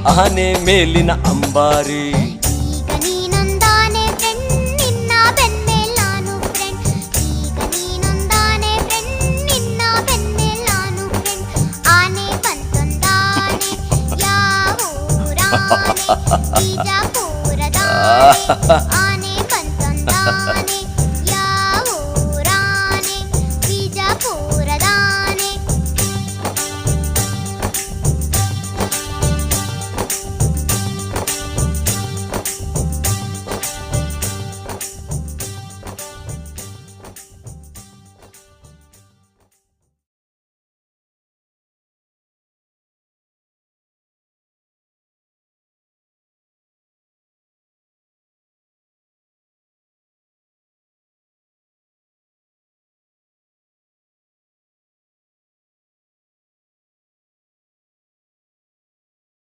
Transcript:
ಆನೆ ಮೇಲಿನ ಅಂಬಾರಿ. ಈಗ ನೀನೊಂದಾನೆ ಫ್ರೆಂಡ್, ನಿನ್ನ ಬೆನ್ಮೇಲ್ ನಾನು ಫ್ರೆಂಡ್. ಈಗ ನೀನೊಂದಾನೆ ಫ್ರೆಂಡ್, ನಿನ್ನ ಬೆನ್ಮೇಲ್ ನಾನು ಫ್ರೆಂಡ್. ಆನೆ ಬಂತೊಂದಾನೆ, ಯಾವ ಊರಾನೆ? ಬಿಜಾಪುರದಾನೆ.